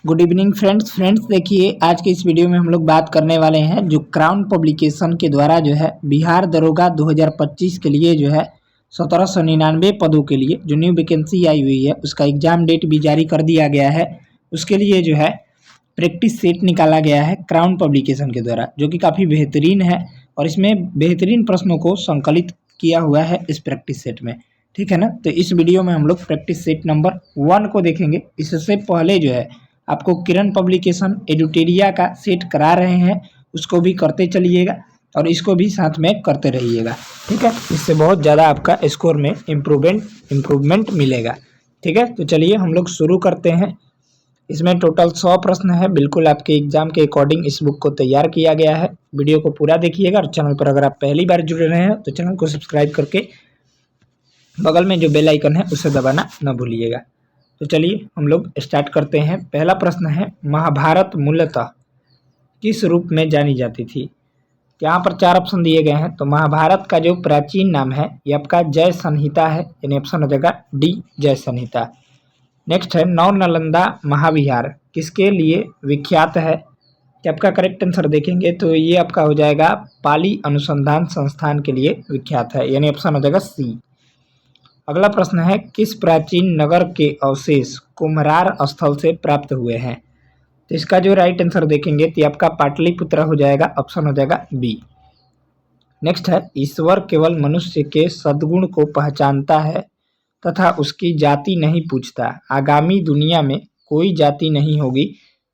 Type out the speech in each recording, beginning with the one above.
Good evening friends देखिए आज के इस वीडियो में हम लोग बात करने वाले हैं जो क्राउन पब्लिकेशन के द्वारा जो है बिहार दरोगा 2025 के लिए जो है 1799 पदों के लिए जो न्यू वैकेंसी आई हुई है उसका एग्जाम डेट भी जारी कर दिया गया है। उसके लिए जो है प्रैक्टिस सेट निकाला गया है क्राउन पब्लिकेशन के द्वारा, जो कि काफ़ी बेहतरीन है और इसमें बेहतरीन प्रश्नों को संकलित किया हुआ है इस प्रैक्टिस सेट में। ठीक है ना, तो इस वीडियो में हम लोग प्रैक्टिस सेट नंबर 1 को देखेंगे। इससे पहले जो है आपको किरण पब्लिकेशन एडुटेरिया का सेट करा रहे हैं, उसको भी करते चलिएगा और इसको भी साथ में करते रहिएगा। ठीक है, इससे बहुत ज़्यादा आपका स्कोर में इम्प्रूवमेंट मिलेगा। ठीक है, तो चलिए हम लोग शुरू करते हैं। इसमें टोटल 100 प्रश्न है, बिल्कुल आपके एग्जाम के अकॉर्डिंग इस बुक को तैयार किया गया है। वीडियो को पूरा देखिएगा और चैनल पर अगर आप पहली बार जुड़े रहे हैं तो चैनल को सब्सक्राइब करके बगल में जो बेल आइकन है उसे दबाना न भूलिएगा। तो चलिए हम लोग स्टार्ट करते हैं। पहला प्रश्न है, महाभारत मूलतः किस रूप में जानी जाती थी? यहाँ पर 4 ऑप्शन दिए गए हैं। तो महाभारत का जो प्राचीन नाम है ये आपका जय संहिता है, यानी ऑप्शन हो जाएगा डी जय संहिता। नेक्स्ट है, नौ नालंदा महाविहार किसके लिए विख्यात है? कि आपका करेक्ट आंसर देखेंगे तो ये आपका हो जाएगा पाली अनुसंधान संस्थान के लिए विख्यात है, यानी ऑप्शन हो जाएगा सी। अगला प्रश्न है, किस प्राचीन नगर के अवशेष कुम्हरार स्थल से प्राप्त हुए हैं? तो इसका जो राइट आंसर देखेंगे तो आपका पाटलिपुत्र हो जाएगा, ऑप्शन हो जाएगा बी। नेक्स्ट है, ईश्वर केवल मनुष्य के सद्गुण को पहचानता है तथा उसकी जाति नहीं पूछता, आगामी दुनिया में कोई जाति नहीं होगी,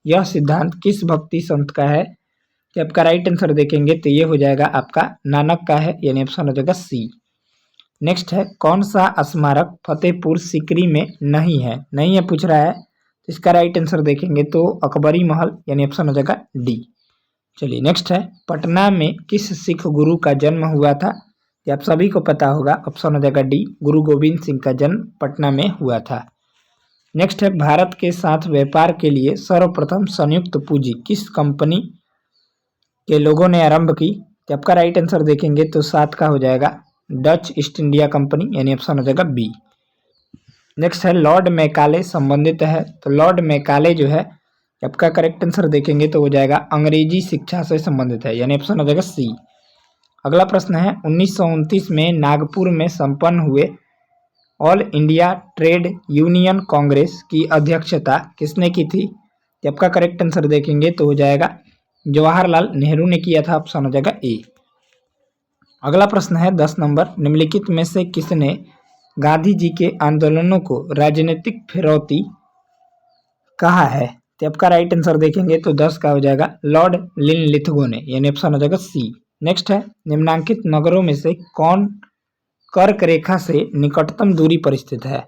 यह सिद्धांत किस भक्ति संत का है? कि आपका राइट आंसर देखेंगे तो ये हो जाएगा आपका नानक का है, यानी ऑप्शन हो जाएगा सी। नेक्स्ट है, कौन सा स्मारक फतेहपुर सीकरी में नहीं है पूछ रहा है। तो इसका राइट आंसर देखेंगे तो अकबरी महल, यानी ऑप्शन हो जाएगा डी। चलिए नेक्स्ट है, पटना में किस सिख गुरु का जन्म हुआ था? ये आप सभी को पता होगा, ऑप्शन हो जाएगा डी, गुरु गोविंद सिंह का जन्म पटना में हुआ था। नेक्स्ट है, भारत के साथ व्यापार के लिए सर्वप्रथम संयुक्त पूंजी किस कंपनी के लोगों ने आरंभ की? तो आपका राइट आंसर देखेंगे तो 7 का हो जाएगा डच ईस्ट इंडिया कंपनी, यानी ऑप्शन हो जाएगा बी। नेक्स्ट है, लॉर्ड मैकाले संबंधित है। तो लॉर्ड मैकाले जो है आपका करेक्ट आंसर देखेंगे तो हो जाएगा अंग्रेजी शिक्षा से संबंधित है, यानी ऑप्शन हो जाएगा सी। अगला प्रश्न है, 1929 में नागपुर में संपन्न हुए all India trade union Congress की अध्यक्षता किसने की थी? तो आपका करेक्ट आंसर देखेंगे तो हो जाएगा जवाहरलाल नेहरू ने किया था, ऑप्शन हो जाएगा ए। अगला प्रश्न है 10 नंबर, निम्नलिखित में से किसने गांधी जी के आंदोलनों को राजनीतिक फिरौती कहा है? तो आपका राइट आंसर देखेंगे तो 10 का हो जाएगा लॉर्ड लिनलिथगो ने, यानी ऑप्शन हो जाएगा सी। नेक्स्ट है, निम्नांकित नगरों में से कौन कर्क रेखा से निकटतम दूरी पर स्थित है?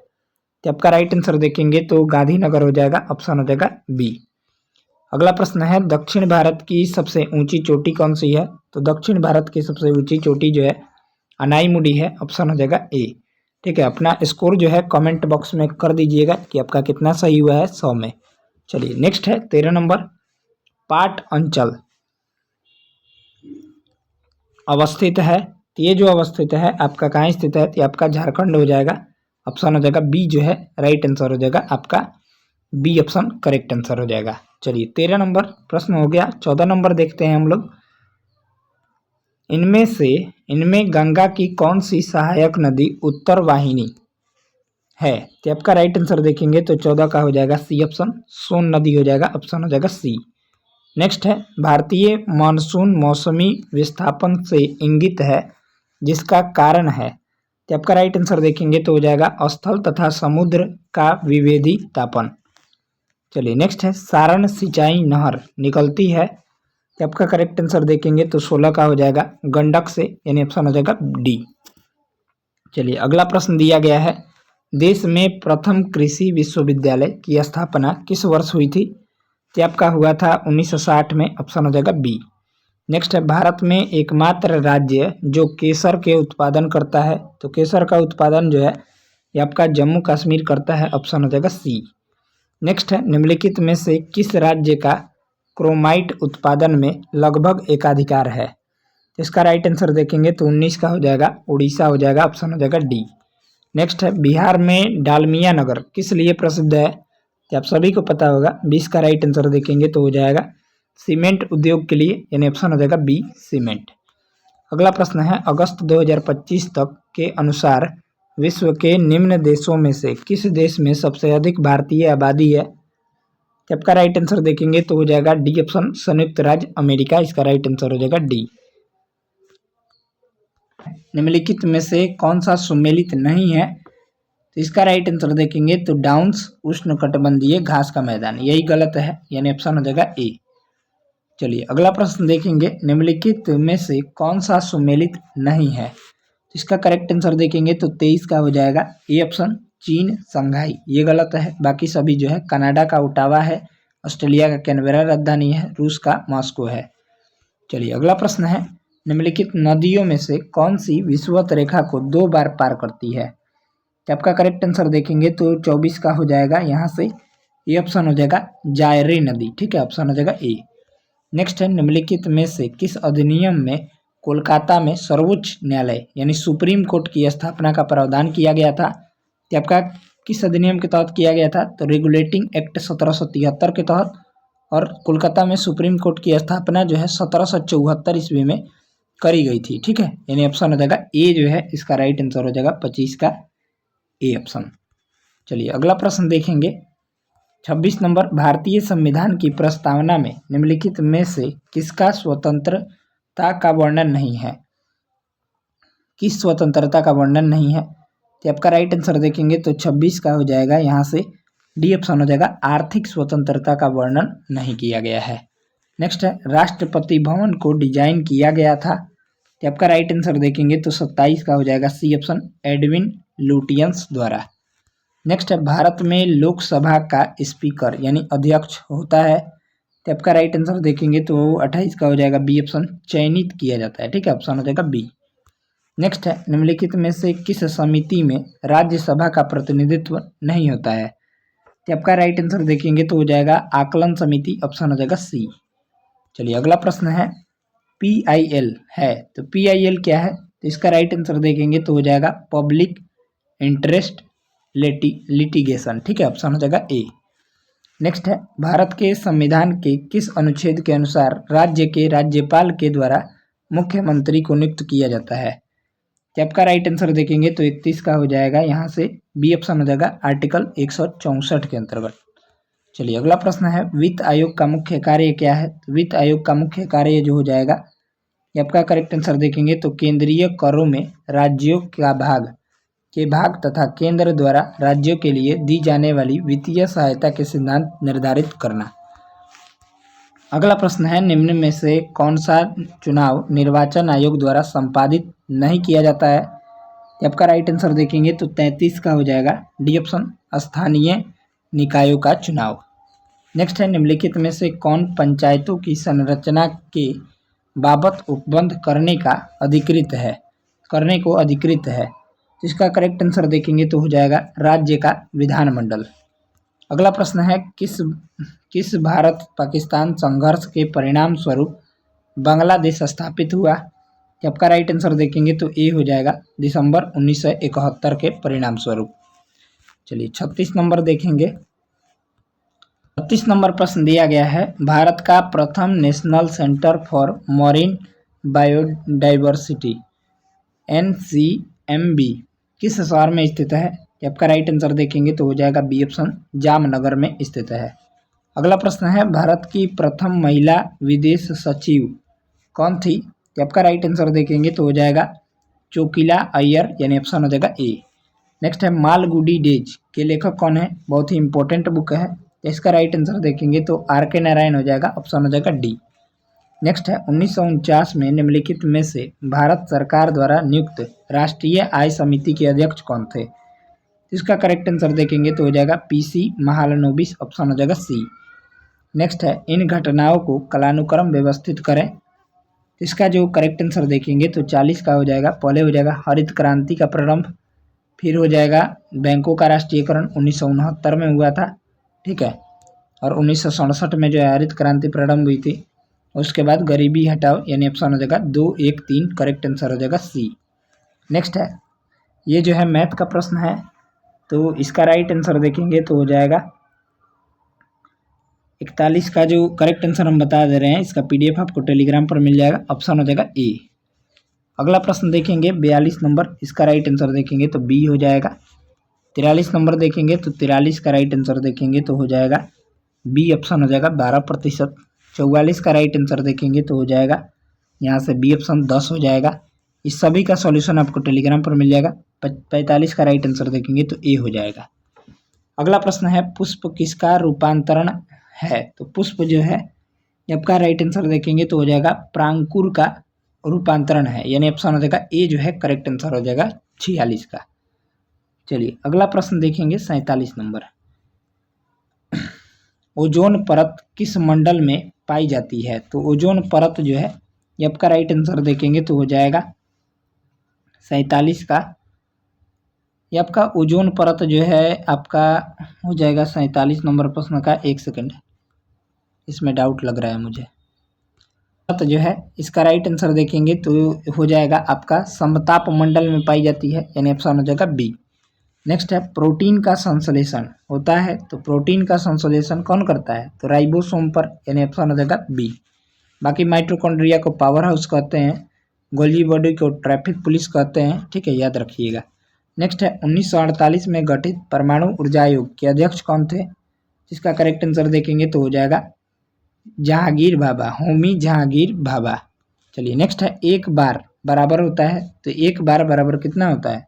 तो आपका राइट आंसर देखेंगे तो गांधीनगर हो जाएगा, ऑप्शन हो जाएगा बी। अगला प्रश्न है, दक्षिण भारत की सबसे ऊंची चोटी कौन सी है? तो दक्षिण भारत की सबसे ऊंची चोटी जो है अनाईमुडी है, ऑप्शन हो जाएगा ए। ठीक है, अपना स्कोर जो है कमेंट बॉक्स में कर दीजिएगा कि आपका कितना सही हुआ है 100 में। चलिए नेक्स्ट है 13 नंबर, पाट अंचल अवस्थित है। तो ये जो अवस्थित है आपका कहाँ स्थित है? तो आपका झारखंड हो जाएगा, ऑप्शन हो जाएगा बी जो है राइट आंसर हो जाएगा आपका बी ऑप्शन करेक्ट आंसर हो जाएगा। चलिए 13 नंबर प्रश्न हो गया। 14 नंबर देखते हैं हम लोग, इनमें गंगा की कौन सी सहायक नदी उत्तर वाहिनी है? तो आपका राइट आंसर देखेंगे तो 14 का हो जाएगा सी ऑप्शन, सोन नदी हो जाएगा, ऑप्शन हो जाएगा सी। नेक्स्ट है, भारतीय मानसून मौसमी विस्थापन से इंगित है जिसका कारण है? तो आपका राइट आंसर देखेंगे तो हो जाएगा स्थल तथा समुद्र का विभेदी तापन। चलिए नेक्स्ट है, सारण सिंचाई नहर निकलती है? तो आपका करेक्ट आंसर देखेंगे तो 16 का हो जाएगा गंडक से, यानी ऑप्शन हो जाएगा डी। चलिए अगला प्रश्न दिया गया है, देश में प्रथम कृषि विश्वविद्यालय की स्थापना किस वर्ष हुई थी? तो आपका हुआ था 1960 में, ऑप्शन हो जाएगा बी। नेक्स्ट है, भारत में एकमात्र राज्य जो केसर के उत्पादन करता है? तो केसर का उत्पादन जो है ये आपका जम्मू कश्मीर करता है, ऑप्शन हो जाएगा सी। नेक्स्ट है, निम्नलिखित में से किस राज्य का क्रोमाइट उत्पादन में लगभग एकाधिकार है? इसका राइट आंसर देखेंगे तो 19 का हो जाएगा उड़ीसा हो जाएगा, ऑप्शन हो जाएगा डी। नेक्स्ट है, बिहार में डालमिया नगर किस लिए प्रसिद्ध है? तो आप सभी को पता होगा 20 का राइट आंसर देखेंगे तो हो जाएगा सीमेंट उद्योग के लिए, यानी ऑप्शन हो जाएगा बी सीमेंट। अगला प्रश्न है अगस्त 2025 तक के अनुसार विश्व के निम्न देशों में से किस देश में सबसे अधिक भारतीय आबादी है? तो आपका राइट आंसर देखेंगे तो हो जाएगा डी ऑप्शन संयुक्त राज्य अमेरिका, इसका राइट आंसर हो जाएगा डी। निम्नलिखित में से कौन सा सुमेलित नहीं है? तो इसका राइट आंसर देखेंगे तो डाउन्स उष्णकटिबंधीय घास का मैदान, यही गलत है, यानी ऑप्शन हो जाएगा ए। चलिए अगला प्रश्न देखेंगे निम्नलिखित में से कौन सा सुमेलित नहीं है? तो इसका करेक्ट आंसर देखेंगे तो 23 का हो जाएगा ए ऑप्शन चीन संघाई, ये गलत है। बाकी सभी जो है कनाडा का ओटावा है, ऑस्ट्रेलिया का कैनबेरा राजधानी है, रूस का मॉस्को है। चलिए अगला प्रश्न है निम्नलिखित नदियों में से कौन सी विषुवत रेखा को 2 बार पार करती है? तो आपका करेक्ट आंसर देखेंगे तो 24 का हो जाएगा यहाँ से ये ऑप्शन हो जाएगा जायरी नदी, ठीक है, ऑप्शन हो जाएगा ए। नेक्स्ट है निम्नलिखित में से किस अधिनियम में कोलकाता में सर्वोच्च न्यायालय यानी सुप्रीम कोर्ट की स्थापना का प्रावधान किया गया था? तो आपका किस अधिनियम के तहत किया गया था? तो रेगुलेटिंग एक्ट 1773 के तहत, और कोलकाता में सुप्रीम कोर्ट की स्थापना जो है 1774 ईस्वी में करी गई थी, ठीक है, यानी ऑप्शन हो जाएगा ए जो है इसका राइट आंसर हो जाएगा 25 का ए ऑप्शन। चलिए अगला प्रश्न देखेंगे 26 नंबर, भारतीय संविधान की प्रस्तावना में निम्नलिखित में से किसका स्वतंत्रता का वर्णन नहीं है? किस स्वतंत्रता का वर्णन नहीं है? तो आपका राइट आंसर देखेंगे तो 26 का हो जाएगा यहाँ से डी ऑप्शन हो जाएगा आर्थिक स्वतंत्रता का वर्णन नहीं किया गया है। नेक्स्ट है राष्ट्रपति भवन को डिजाइन किया गया था? तो आपका राइट आंसर देखेंगे तो 27 का हो जाएगा सी ऑप्शन एडविन लुटियंस द्वारा। नेक्स्ट है भारत में लोकसभा का स्पीकर यानी अध्यक्ष होता है? तो आपका राइट आंसर देखेंगे तो 28 का हो जाएगा बी ऑप्शन चयनित किया जाता है, ठीक है, ऑप्शन हो जाएगा बी। नेक्स्ट है निम्नलिखित में से किस समिति में राज्यसभा का प्रतिनिधित्व नहीं होता है? तो आपका राइट आंसर देखेंगे तो हो जाएगा आकलन समिति, ऑप्शन हो जाएगा सी। चलिए अगला प्रश्न है PIL है, तो PIL क्या है? तो इसका राइट आंसर देखेंगे तो हो जाएगा पब्लिक इंटरेस्ट लिटिगेशन, ठीक है, ऑप्शन हो जाएगा ए। नेक्स्ट है भारत के संविधान के किस अनुच्छेद के अनुसार राज्य के राज्यपाल के द्वारा मुख्यमंत्री को नियुक्त किया जाता है? तो आपका राइट आंसर देखेंगे तो 31 का हो जाएगा यहाँ से बी ऑप्शन हो जाएगा आर्टिकल 164 के अंतर्गत। चलिए अगला प्रश्न है वित्त आयोग का मुख्य कार्य क्या है? तो वित्त आयोग का मुख्य कार्य जो हो जाएगा, ये आपका करेक्ट आंसर देखेंगे तो केंद्रीय करों में राज्यों का भाग तथा केंद्र द्वारा राज्यों के लिए दी जाने वाली वित्तीय सहायता के सिद्धांत निर्धारित करना। अगला प्रश्न है निम्न में से कौन सा चुनाव निर्वाचन आयोग द्वारा संपादित नहीं किया जाता है? आपका राइट आंसर देखेंगे तो 33 का हो जाएगा डी ऑप्शन स्थानीय निकायों का चुनाव। नेक्स्ट है निम्नलिखित में से कौन पंचायतों की संरचना के बाबत उपबंध करने को अधिकृत है? इसका करेक्ट आंसर देखेंगे तो हो जाएगा राज्य का विधानमंडल। अगला प्रश्न है किस भारत पाकिस्तान संघर्ष के परिणाम स्वरूप बांग्लादेश स्थापित हुआ? आपका राइट आंसर देखेंगे तो ए हो जाएगा दिसंबर 1971 के परिणाम स्वरूप। चलिए 36 नंबर देखेंगे। 36 नंबर प्रश्न दिया गया है भारत का प्रथम national centre for marine biodiversity NCMB किस शहर में स्थित है? आपका राइट आंसर देखेंगे तो हो जाएगा बी ऑप्शन जामनगर में स्थित है। अगला प्रश्न है भारत की प्रथम महिला विदेश सचिव कौन थी? आपका राइट आंसर देखेंगे तो हो जाएगा चोकिला अय्यर, यानी ऑप्शन हो जाएगा ए। नेक्स्ट है मालगुडी डेज के लेखक कौन है? बहुत ही इंपॉर्टेंट बुक है, इसका राइट आंसर देखेंगे तो RK नारायण हो जाएगा, ऑप्शन हो जाएगा डी। नेक्स्ट है 1949 में निम्नलिखित में से भारत सरकार द्वारा नियुक्त राष्ट्रीय आय समिति के अध्यक्ष कौन थे? इसका करेक्ट आंसर देखेंगे तो हो जाएगा PC महालनोबिस, ऑप्शन हो जाएगा सी। नेक्स्ट है इन घटनाओं को कालानुक्रम व्यवस्थित करें। इसका जो करेक्ट आंसर देखेंगे तो 40 का हो जाएगा। पहले हो जाएगा हरित क्रांति का प्रारंभ, फिर हो जाएगा बैंकों का राष्ट्रीयकरण 1969 में हुआ था, ठीक है, और 1967 में जो है हरित क्रांति प्रारंभ हुई थी। उसके बाद गरीबी हटाओ, यानी ऑप्शन हो जाएगा 2, 1, 3, करेक्ट आंसर हो जाएगा सी। नेक्स्ट है ये जो है मैथ का प्रश्न है, तो इसका राइट आंसर देखेंगे तो हो जाएगा 41 का जो करेक्ट आंसर हम बता दे रहे हैं, इसका PDF आपको टेलीग्राम पर मिल जाएगा। ऑप्शन हो जाएगा ए। अगला प्रश्न देखेंगे 42 नंबर, इसका राइट आंसर देखेंगे तो बी हो जाएगा। 43 नंबर देखेंगे तो 43 का राइट आंसर देखेंगे तो हो जाएगा बी, ऑप्शन हो जाएगा 12%। 44 का राइट आंसर देखेंगे तो हो जाएगा यहाँ से बी, ऑप्शन 10 हो जाएगा। इस सभी का सॉल्यूशन आपको टेलीग्राम पर मिल जाएगा। 45 का राइट आंसर देखेंगे तो ए हो जाएगा। अगला प्रश्न है पुष्प किसका रूपांतरण है? तो पुष्प जो है आपका राइट आंसर देखेंगे तो हो जाएगा प्रांकुर का रूपांतरण है, यानी ऑप्शन हो जाएगा ए जो है करेक्ट आंसर हो जाएगा 46 का। चलिए अगला प्रश्न देखेंगे 47 नंबर। ओजोन परत किस मंडल में पाई जाती है? तो ओजोन परत जो है ये आपका राइट आंसर देखेंगे तो हो जाएगा 47 का। ये आपका ओजोन परत जो है आपका हो जाएगा 47 नंबर प्रश्न का। 1 सेकंड, इसमें डाउट लग रहा है मुझे। परत जो है इसका राइट आंसर देखेंगे तो हो जाएगा आपका समताप मंडल में पाई जाती है, यानी ऑप्शन हो जाएगा बी। नेक्स्ट है प्रोटीन का संश्लेषण होता है, तो प्रोटीन का संश्लेषण कौन करता है? तो राइबोसोम पर, यानी ऑप्शन हो जाएगा बी। बाकी माइटोकॉन्ड्रिया को पावर हाउस कहते हैं, गोल्गी बॉडी को ट्रैफिक पुलिस कहते हैं, ठीक है, याद रखिएगा। नेक्स्ट है 1948 में गठित परमाणु ऊर्जा आयोग के अध्यक्ष कौन थे? जिसका करेक्ट आंसर देखेंगे तो हो जाएगा जहांगीर भाभा, होमी जहांगीर भाभा। चलिए नेक्स्ट है एक बार बराबर होता है, तो एक बार बराबर कितना होता है?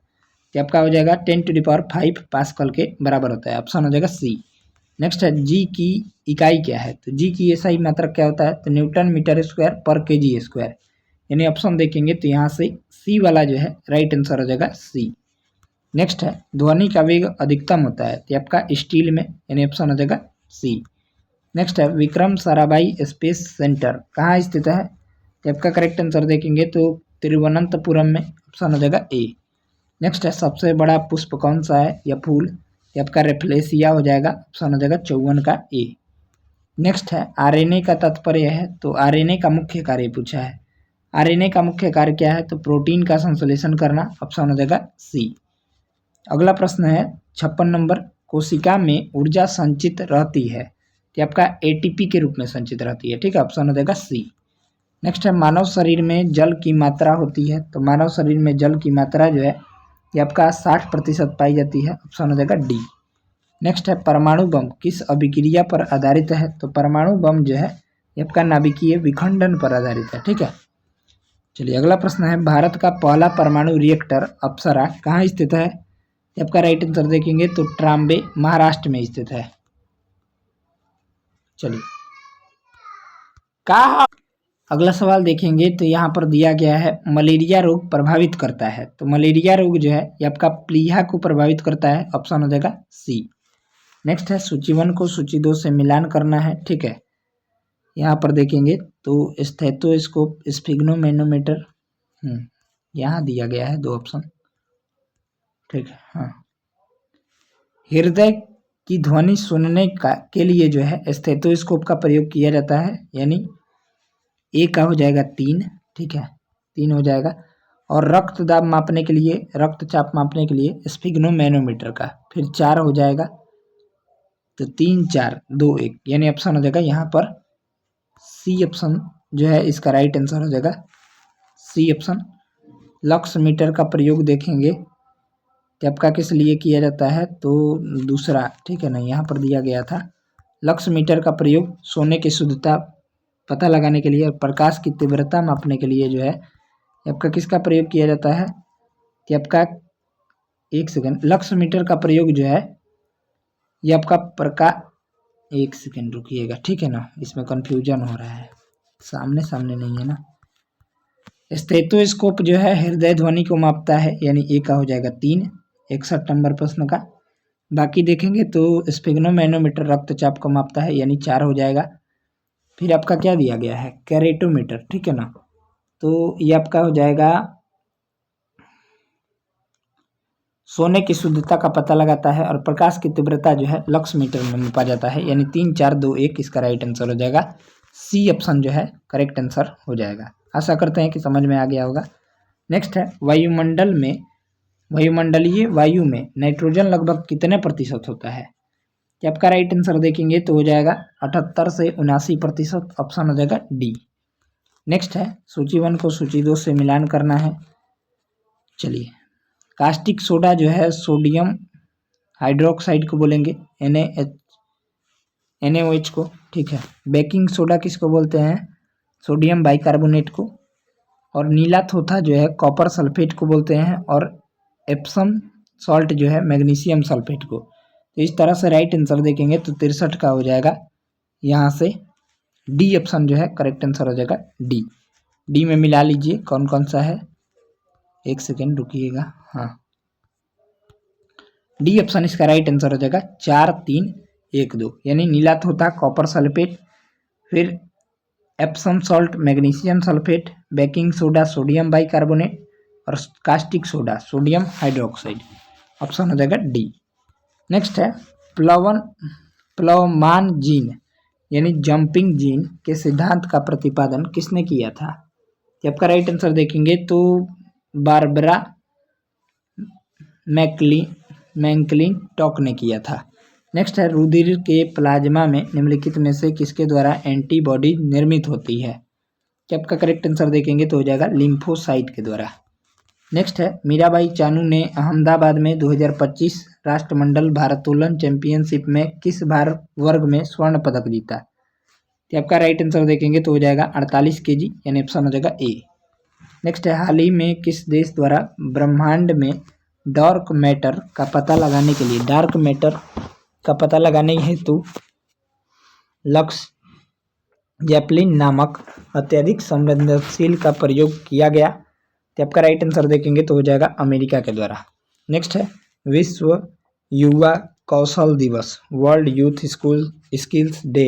तो आपका हो जाएगा 10⁵ पास्कल के बराबर होता है, ऑप्शन हो जाएगा सी। नेक्स्ट है जी की इकाई क्या है? तो जी की एसआई मात्रक क्या होता है? तो न्यूटन मीटर स्क्वायर पर केजी स्क्वायर, यानी ऑप्शन देखेंगे तो यहाँ से सी वाला जो है राइट आंसर हो जाएगा सी। नेक्स्ट है ध्वनि का वेग अधिकतम होता है, तो आपका स्टील में, यानी ऑप्शन हो जाएगा सी। नेक्स्ट है विक्रम साराभाई स्पेस सेंटर कहाँ स्थित है? तो आपका करेक्ट आंसर देखेंगे तो तिरुवनंतपुरम में, ऑप्शन हो जाएगा ए। नेक्स्ट है सबसे बड़ा पुष्प कौन सा है या फूल? ये आपका रेफ्लेसिया हो जाएगा, ऑप्शन हो जाएगा 54 का ए। नेक्स्ट है आरएनए का तात्पर्य है, तो आरएनए का मुख्य कार्य पूछा है। आरएनए का मुख्य कार्य क्या है? तो प्रोटीन का संश्लेषण करना, ऑप्शन हो जाएगा सी। अगला प्रश्न है 56 नंबर, कोशिका में ऊर्जा संचित रहती है, तो आपका एटीपी के रूप में संचित रहती है, ठीक है, ऑप्शन हो जाएगा सी। नेक्स्ट है मानव शरीर में जल की मात्रा होती है, तो मानव शरीर में जल की मात्रा जो है ये आपका 60% पाई जाती है, ऑप्शन हो जाएगा डी। नेक्स्ट है परमाणु बम किस अभिक्रिया पर आधारित है? तो परमाणु बम जो है ये आपका नाभिकीय विखंडन पर आधारित है, ठीक है। चलिए अगला प्रश्न है भारत का पहला परमाणु रिएक्टर अप्सरा कहाँ स्थित है? आपका राइट आंसर देखेंगे तो ट्राम्बे महाराष्ट्र में स्थित है। चलिए कहा अगला सवाल देखेंगे तो यहाँ पर दिया गया है मलेरिया रोग प्रभावित करता है, तो मलेरिया रोग जो है ये आपका प्लीहा को प्रभावित करता है, ऑप्शन हो जाएगा सी। नेक्स्ट है सूची 1 को सूची 2 से मिलान करना है, ठीक है। यहाँ पर देखेंगे तो स्टेथोस्कोप, स्फिग्नोमेनोमीटर, यहाँ दिया गया है 2 ऑप्शन, ठीक है। हाँ, हृदय की ध्वनि सुनने के लिए जो है स्टेथोस्कोप का प्रयोग किया जाता है, यानी ए का हो जाएगा 3, ठीक है, 3 हो जाएगा। और रक्तदाब मापने के लिए, रक्तचाप मापने के लिए स्फिग्नोमेनोमीटर का फिर 4 हो जाएगा, तो 3 4 2 1, यानी ऑप्शन हो जाएगा यहाँ पर सी ऑप्शन जो है इसका राइट आंसर हो जाएगा सी ऑप्शन। लक्स मीटर का प्रयोग देखेंगे तो आपका किस लिए किया जाता है? तो दूसरा, ठीक है ना, यहाँ पर दिया गया था लक्स मीटर का प्रयोग सोने की शुद्धता पता लगाने के लिए और प्रकाश की तीव्रता मापने के लिए जो है आपका किसका प्रयोग किया जाता है? कि आपका 1 सेकंड, लक्स मीटर का प्रयोग जो है ये आपका प्रकाश, 1 सेकंड रुकिएगा, ठीक है ना, इसमें कंफ्यूजन हो रहा है, सामने सामने नहीं है ना। स्टेथोस्कोप जो है हृदय ध्वनि को मापता है, यानी ए का हो जाएगा 3, 61 नंबर प्रश्न का। बाकी देखेंगे तो स्फिग्नोमेनोमीटर रक्तचाप को मापता है, यानी 4 हो जाएगा। फिर आपका क्या दिया गया है? कैरेटोमीटर, ठीक है ना, तो ये आपका हो जाएगा सोने की शुद्धता का पता लगाता है और प्रकाश की तीव्रता जो है लक्स मीटर में मापा जाता है, यानी 3 4 2 1 इसका राइट आंसर हो जाएगा सी ऑप्शन जो है करेक्ट आंसर हो जाएगा। आशा करते हैं कि समझ में आ गया होगा। नेक्स्ट है वायुमंडल में, वायुमंडलीय वायु में नाइट्रोजन लगभग कितने प्रतिशत होता है? तो आपका राइट आंसर देखेंगे तो हो जाएगा 78 से 79%, ऑप्शन हो जाएगा डी। नेक्स्ट है सूची 1 को सूची 2 से मिलान करना है। चलिए, कास्टिक सोडा जो है सोडियम हाइड्रोक्साइड को बोलेंगे, NaOH को, ठीक है। बेकिंग सोडा किसको बोलते हैं? सोडियम बाइकार्बोनेट को। और नीला थोथा जो है कॉपर सल्फेट को बोलते हैं, और एप्सम सॉल्ट जो है मैग्नीशियम सल्फेट को। तो इस तरह से राइट आंसर देखेंगे तो 63 का हो जाएगा यहाँ से डी ऑप्शन जो है करेक्ट आंसर हो जाएगा डी। डी में मिला लीजिए कौन कौन सा है, एक सेकेंड रुकिएगा। हाँ, डी ऑप्शन इसका राइट आंसर हो जाएगा 4 3 1 2, यानी नीला थोथा कॉपर सल्फेट, फिर Epsom salt magnesium sulphate, baking soda sodium bicarbonate, और caustic soda sodium hydroxide, option हो जाएगा डी। नेक्स्ट है प्लवमान जीन यानी जंपिंग जीन के सिद्धांत का प्रतिपादन किसने किया था? तो आपका राइट आंसर देखेंगे तो बारबरा मैकलिन टॉक ने किया था। नेक्स्ट है रुधिर के प्लाज्मा में निम्नलिखित में से किसके द्वारा एंटीबॉडी निर्मित होती है? तो आपका करेक्ट आंसर देखेंगे तो हो जाएगा लिम्फोसाइट के द्वारा। नेक्स्ट है मीराबाई चानू ने अहमदाबाद में 2025 राष्ट्रमंडल भारोत्तोलन चैंपियनशिप में किस भार वर्ग में स्वर्ण पदक जीता? तो आपका राइट आंसर देखेंगे तो हो जाएगा 48 kg, यानी ऑप्शन हो जाएगा ए। नेक्स्ट है हाल ही में किस देश द्वारा ब्रह्मांड में डार्क मैटर का पता लगाने हेतु लक्स जैपलिन नामक अत्यधिक संवेदनशील का प्रयोग किया गया? तो आपका राइट आंसर देखेंगे तो हो जाएगा अमेरिका के द्वारा। नेक्स्ट है विश्व युवा कौशल दिवस world youth school skills day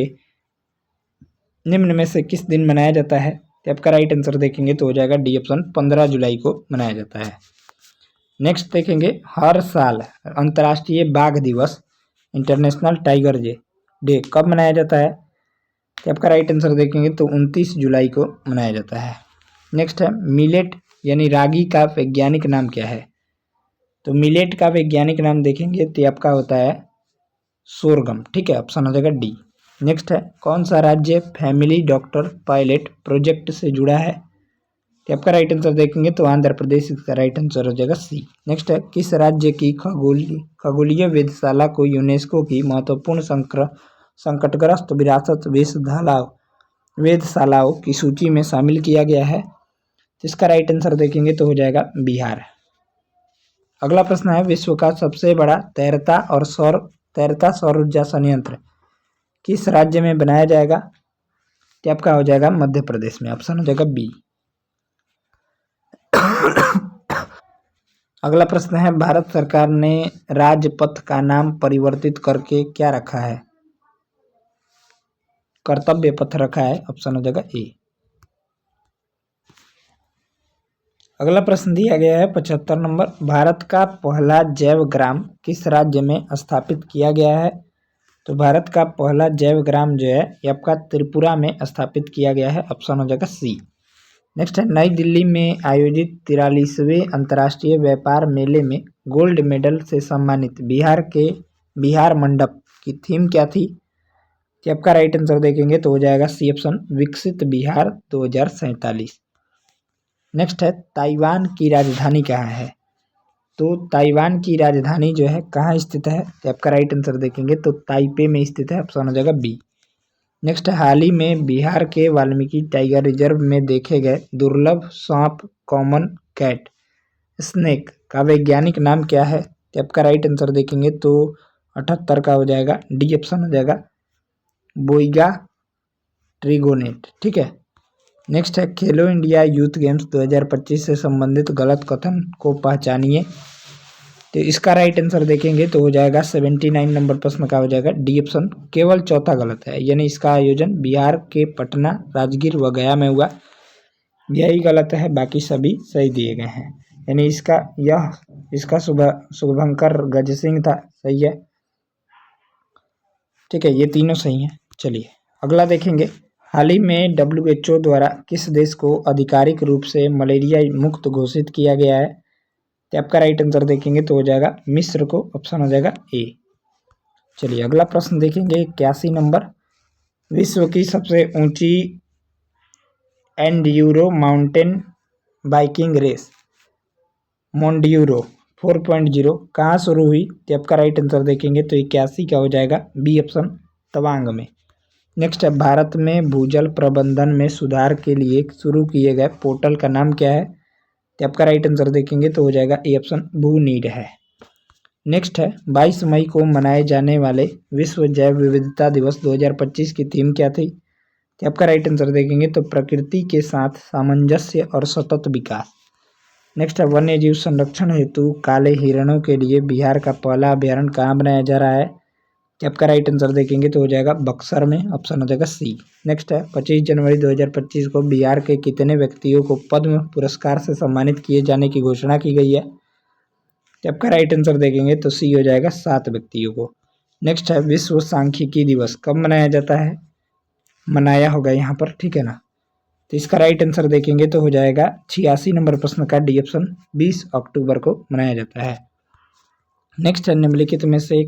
निम्न में से किस दिन मनाया जाता है? तो आपका राइट आंसर देखेंगे तो हो जाएगा डी ऑप्शन 15 जुलाई को मनाया जाता है। नेक्स्ट देखेंगे हर साल अंतर्राष्ट्रीय बाघ दिवस इंटरनेशनल टाइगर डे कब मनाया जाता है? तो आपका राइट आंसर देखेंगे तो 29 जुलाई को मनाया जाता है। नेक्स्ट है मिलेट यानी रागी का वैज्ञानिक नाम क्या है? तो मिलेट का वैज्ञानिक नाम देखेंगे तो आपका होता है सोरगम, ठीक है, ऑप्शन हो जाएगा डी। नेक्स्ट है कौन सा राज्य फैमिली डॉक्टर पायलट प्रोजेक्ट से जुड़ा है? तो आपका राइट आंसर देखेंगे तो आंध्र प्रदेश इसका राइट आंसर हो जाएगा सी। नेक्स्ट है किस राज्य की खगोलीय वेधशाला को यूनेस्को की महत्वपूर्ण संकटग्रस्त विरासत वेधशालाओं की सूची में शामिल किया गया है? इसका राइट आंसर देखेंगे तो हो जाएगा बिहार। अगला प्रश्न है विश्व का सबसे बड़ा तैरता सौर ऊर्जा संयंत्र किस राज्य में बनाया जाएगा? तो आपका हो जाएगा मध्य प्रदेश में, ऑप्शन हो जाएगा बी। अगला प्रश्न है भारत सरकार ने राजपथ का नाम परिवर्तित करके क्या रखा है? कर्तव्य पथ रखा है, ऑप्शन हो जाएगा ए। अगला प्रश्न दिया गया है 75 नंबर भारत का पहला जैव ग्राम किस राज्य में स्थापित किया गया है? तो भारत का पहला जैव ग्राम जो है ये आपका त्रिपुरा में स्थापित किया गया है, ऑप्शन हो जाएगा सी। नेक्स्ट है नई दिल्ली में आयोजित 43वें अंतर्राष्ट्रीय व्यापार मेले में गोल्ड मेडल से सम्मानित बिहार मंडप की थीम क्या थी? कि आपका राइट आंसर देखेंगे तो हो जाएगा सी ऑप्शन विकसित बिहार 2047। नेक्स्ट है ताइवान की राजधानी कहाँ है? तो ताइवान की राजधानी जो है कहाँ स्थित है? तो आपका राइट आंसर देखेंगे तो ताइपे में स्थित है, ऑप्शन हो जाएगा बी। नेक्स्ट हाल ही में बिहार के वाल्मीकि टाइगर रिजर्व में देखे गए दुर्लभ सांप कॉमन कैट स्नेक का वैज्ञानिक नाम क्या है? तो आपका राइट आंसर देखेंगे तो 78 का हो जाएगा डी ऑप्शन हो जाएगा बोइगा ट्रिगोनेट, ठीक है। नेक्स्ट है खेलो इंडिया यूथ गेम्स 2025 से संबंधित गलत कथन को पहचानिए। तो इसका राइट आंसर देखेंगे तो हो जाएगा 79 नंबर प्रश्न का हो जाएगा डी ऑप्शन केवल चौथा गलत है, यानी इसका आयोजन बिहार के पटना राजगीर व गया में हुआ, यही गलत है, बाकी सभी सही दिए गए हैं। यानी इसका शुभंकर गज सिंह था, सही है, ठीक है, ये तीनों सही हैं। चलिए अगला देखेंगे हाल ही में WHO द्वारा किस देश को आधिकारिक रूप से मलेरिया मुक्त घोषित किया गया है? तो आपका राइट आंसर देखेंगे तो हो जाएगा मिस्र को, ऑप्शन हो जाएगा ए। चलिए अगला प्रश्न देखेंगे 81 नंबर। विश्व की सबसे ऊंची एंड्यूरो माउंटेन बाइकिंग रेस मोंड्यूरो 4.0 कहाँ शुरू हुई? तो आपका राइट आंसर देखेंगे तो 81 का हो जाएगा बी ऑप्शन, तवांग में। नेक्स्ट है, भारत में भूजल प्रबंधन में सुधार के लिए शुरू किए गए पोर्टल का नाम क्या है? तो आपका राइट आंसर देखेंगे तो हो जाएगा ए ऑप्शन, भूनीड है। नेक्स्ट है, 22 मई को मनाए जाने वाले विश्व जैव विविधता दिवस 2025 की थीम क्या थी? तो आपका राइट आंसर देखेंगे तो प्रकृति के साथ सामंजस्य और सतत विकास। नेक्स्ट है, वन्य जीव संरक्षण हेतु काले हिरणों के लिए बिहार का पहला अभ्यारण्य कहाँ बनाया जा रहा है? तो आपका राइट आंसर देखेंगे तो हो जाएगा बक्सर में, ऑप्शन हो जाएगा सी। नेक्स्ट है, 25 जनवरी 2025 को बिहार के कितने व्यक्तियों को पद्म पुरस्कार से सम्मानित किए जाने की घोषणा की गई है? तो आपका राइट आंसर देखेंगे तो सी हो जाएगा 7 व्यक्तियों को। नेक्स्ट है, विश्व सांख्यिकी दिवस कब मनाया जाता है? मनाया होगा यहाँ पर, ठीक है ना। तो इसका राइट आंसर देखेंगे तो हो जाएगा 86 नंबर प्रश्न का डी ऑप्शन, 20 अक्टूबर को मनाया जाता है। नेक्स्ट है, निम्नलिखित में से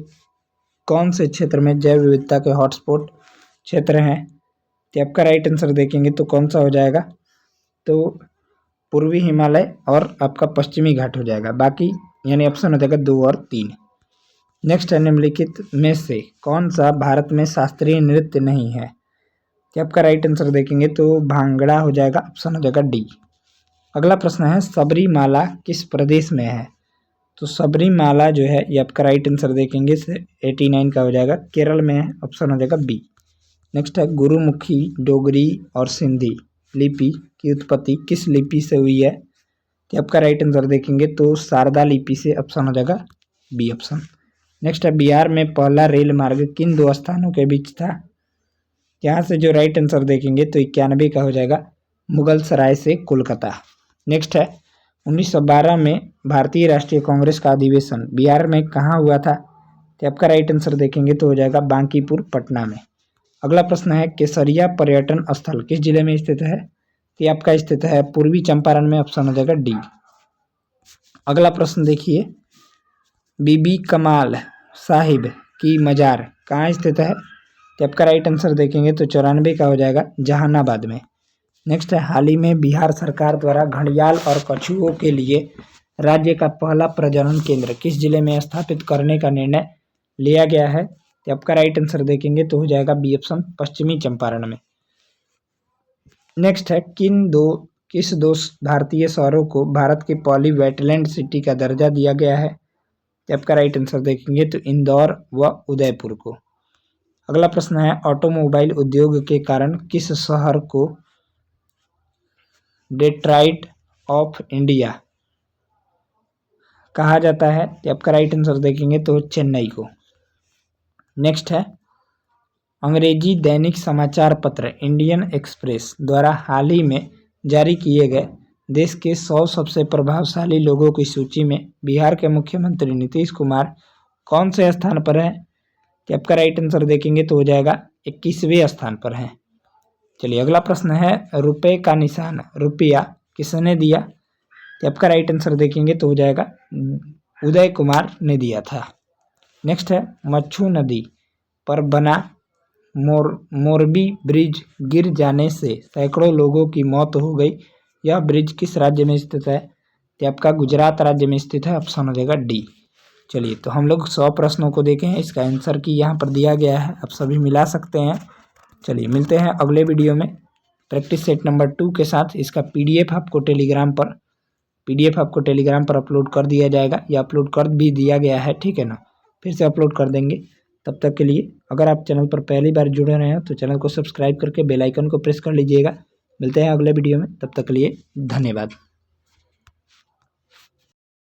कौन से क्षेत्र में जैव विविधता के हॉटस्पॉट क्षेत्र हैं? तो आपका राइट आंसर देखेंगे तो कौन सा हो जाएगा? तो पूर्वी हिमालय और आपका पश्चिमी घाट हो जाएगा, बाकी यानी ऑप्शन हो जाएगा 2 और 3। नेक्स्ट है, निम्नलिखित में से कौन सा भारत में शास्त्रीय नृत्य नहीं है? तो आपका राइट आंसर देखेंगे तो भांगड़ा हो जाएगा, ऑप्शन हो जाएगा डी। अगला प्रश्न है, सबरीमाला किस प्रदेश में है? तो सबरीमाला जो है ये आपका राइट आंसर देखेंगे से 89 का हो जाएगा, केरल में है, ऑप्शन हो जाएगा बी। नेक्स्ट है, गुरुमुखी डोगरी और सिंधी लिपि की उत्पत्ति किस लिपि से हुई है? तो आपका राइट आंसर देखेंगे तो शारदा लिपि से, ऑप्शन हो जाएगा बी ऑप्शन। नेक्स्ट है, बिहार में पहला रेल मार्ग किन 2 स्थानों के बीच था? यहाँ से जो राइट आंसर देखेंगे तो 91 का हो जाएगा, मुगल सराय से कोलकाता। नेक्स्ट है, 1912 में भारतीय राष्ट्रीय कांग्रेस का अधिवेशन बिहार में कहाँ हुआ था? तो आपका राइट आंसर देखेंगे तो हो जाएगा बांकीपुर, पटना में। अगला प्रश्न है, केसरिया पर्यटन स्थल किस जिले में स्थित है? तो आपका स्थित है पूर्वी चंपारण में, ऑप्शन हो जाएगा डी। अगला प्रश्न देखिए, बीबी कमाल साहिब की मजार कहाँ स्थित है? तो आपका राइट आंसर देखेंगे तो 94 का हो जाएगा, जहानाबाद में। नेक्स्ट है, हाल ही में बिहार सरकार द्वारा घड़ियाल और कछुओं के लिए राज्य का पहला प्रजनन केंद्र किस जिले में स्थापित करने का निर्णय लिया गया है? तो आपका राइट आंसर देखेंगे तो हो जाएगा बी ऑप्शन, पश्चिमी चंपारण में। नेक्स्ट है, किस दो भारतीय शहरों को भारत के पहली वेटलैंड सिटी का दर्जा दिया गया है? तो आपका राइट आंसर देखेंगे तो इंदौर व उदयपुर को। अगला प्रश्न है, ऑटोमोबाइल उद्योग के कारण किस शहर को डेट्रॉइट ऑफ इंडिया कहा जाता है? तो आपका राइट आंसर देखेंगे तो चेन्नई को। नेक्स्ट है, अंग्रेजी दैनिक समाचार पत्र इंडियन एक्सप्रेस द्वारा हाल ही में जारी किए गए देश के 100 सबसे प्रभावशाली लोगों की सूची में बिहार के मुख्यमंत्री नीतीश कुमार कौन से स्थान पर हैं? तो आपका राइट आंसर देखेंगे तो हो जाएगा 21वें स्थान पर हैं। चलिए अगला प्रश्न है, रुपए का निशान रुपया किसने दिया? तो आपका राइट आंसर देखेंगे तो हो जाएगा उदय कुमार ने दिया था। नेक्स्ट है, मच्छू नदी पर बना मोरबी ब्रिज गिर जाने से सैकड़ों लोगों की मौत हो गई, यह ब्रिज किस राज्य में स्थित है? तो आपका गुजरात राज्य में स्थित है, ऑप्शन हो जाएगा डी। चलिए तो हम लोग 100 प्रश्नों को देखे हैं, इसका आंसर की यहाँ पर दिया गया है, आप सभी मिला सकते हैं। चलिए मिलते हैं अगले वीडियो में प्रैक्टिस सेट नंबर 2 के साथ। इसका पीडीएफ आपको टेलीग्राम पर अपलोड कर दिया जाएगा, या अपलोड कर भी दिया गया है, ठीक है ना, फिर से अपलोड कर देंगे। तब तक के लिए अगर आप चैनल पर पहली बार जुड़े रहे हैं तो चैनल को सब्सक्राइब करके बेल आइकन को प्रेस कर लीजिएगा। मिलते हैं अगले वीडियो में, तब तक के लिए धन्यवाद।